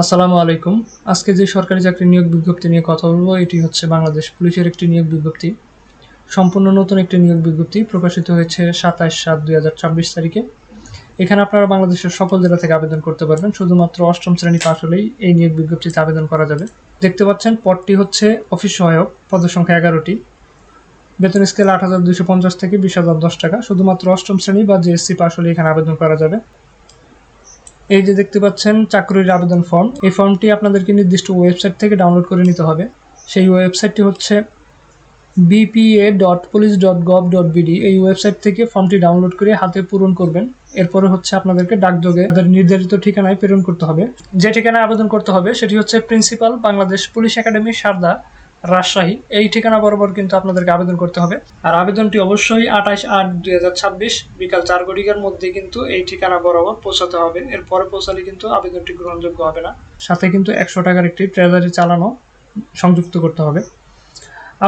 আসসালামু আলাইকুম। আজকে যে সরকারি চাকরি নিয়োগ বিজ্ঞপ্তি নিয়ে কথা বলবো এটি হচ্ছে বাংলাদেশ পুলিশের একটি নিয়োগ বিজ্ঞপ্তি। সম্পূর্ণ নতুন একটি নিয়োগ বিজ্ঞপ্তি প্রকাশিত হয়েছে 27/7/2026 তারিখে। এখানে আপনারা বাংলাদেশের সকল জেলা থেকে আবেদন করতে পারবেন। শুধুমাত্র অষ্টম শ্রেণী পাশ হলেই এই নিয়োগ বিজ্ঞপ্তিতে আবেদন করা যাবে। দেখতে পাচ্ছেন পদটি হচ্ছে অফিস সহায়ক, পদের সংখ্যা 11টি। বেতন স্কেল 8,250 থেকে 20,010 টাকা। শুধুমাত্র অষ্টম শ্রেণী বা জেএসসি পাশ হলে এখানে আবেদন করা যাবে। এই যে দেখতে পাচ্ছেন চাকরির আবেদন ফর্ম, এই ফর্মটি আপনাদেরকে নির্দিষ্ট ওয়েবসাইট থেকে ডাউনলোড করে নিতে হবে। সেই ওয়েবসাইটটি হচ্ছে bpa.police.gov.bd। এই ওয়েবসাইট থেকে ফর্মটি ডাউনলোড করে হাতে পূরণ করবেন। এরপরে হচ্ছে আপনাদেরকে ডাকযোগে তাদের নির্ধারিত ঠিকানায় প্রেরণ করতে হবে। যে ঠিকানায় আবেদন করতে হবে সেটি হচ্ছে principal, Bangladesh police academy, Sarda, Rajshahi. এই ঠিকানা বরাবর কিন্তু আপনাদেরকে আবেদন করতে হবে। আর আবেদনটি অবশ্যই 28/8/2026 বিকাল 4 ঘটিকার মধ্যে কিন্তু এই ঠিকানা বরাবর পৌঁছাতে হবে। এরপরে পৌঁছালে কিন্তু আবেদনটি গ্রহণযোগ্য হবে না। সাথে কিন্তু 100 টাকার একটি ট্রেজারি চালানো সংযুক্ত করতে হবে।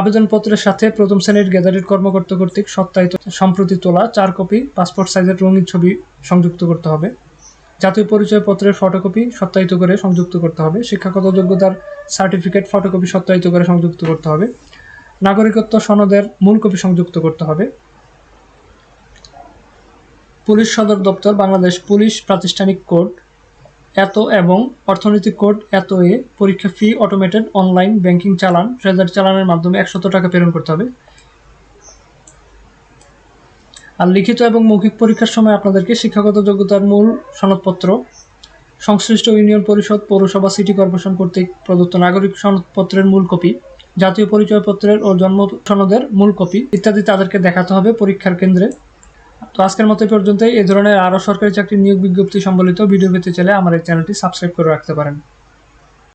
আবেদনপত্রের সাথে প্রথম শ্রেণীর গ্যাজারেট কর্মকর্তা কর্তৃক সত্যায়িত সম্প্রতি তোলা 4 কপি পাসপোর্ট সাইজের রঙিন ছবি সংযুক্ত করতে হবে। জাতীয় পরিচয়পত্রের ফটোকপি সত্যায়িত করে সংযুক্ত করতে হবে। শিক্ষাগত যোগ্যতার সার্টিফিকেট ফটোকপি সত্যায়িত করে সংযুক্ত করতে হবে। নাগরিকত্ব সনদের মূল কপি সংযুক্ত করতে হবে। পুলিশ সদর দপ্তর, বাংলাদেশ পুলিশ প্রাতিষ্ঠানিক কোড এত এবং অর্থনৈতিক কোড এত এ পরীক্ষা ফি অটোমেটেড অনলাইন ব্যাংকিং চালান ট্রেজারি চালানের মাধ্যমে 100 টাকা প্রেরণ করতে হবে। আর লিখিত এবং মৌখিক পরীক্ষার সময় আপনাদেরকে শিক্ষাগত যোগ্যতার মূল সনদপত্র, সংশ্লিষ্ট ইউনিয়ন পরিষদ, পৌরসভা, সিটি কর্পোরেশন কর্তৃক প্রদত্ত নাগরিক সনদপত্রের মূল কপি, জাতীয় পরিচয়পত্রের ও জন্ম সনদের মূল কপি ইত্যাদি তাদেরকে দেখাতে হবে পরীক্ষার কেন্দ্রে। তো আজকের মতো পর্যন্তই। এই ধরনের আরও সরকারি চাকরির নিয়োগ বিজ্ঞপ্তি সম্বলিত ভিডিও পেতে চাইলে আমার এই চ্যানেলটি সাবস্ক্রাইব করে রাখতে পারেন।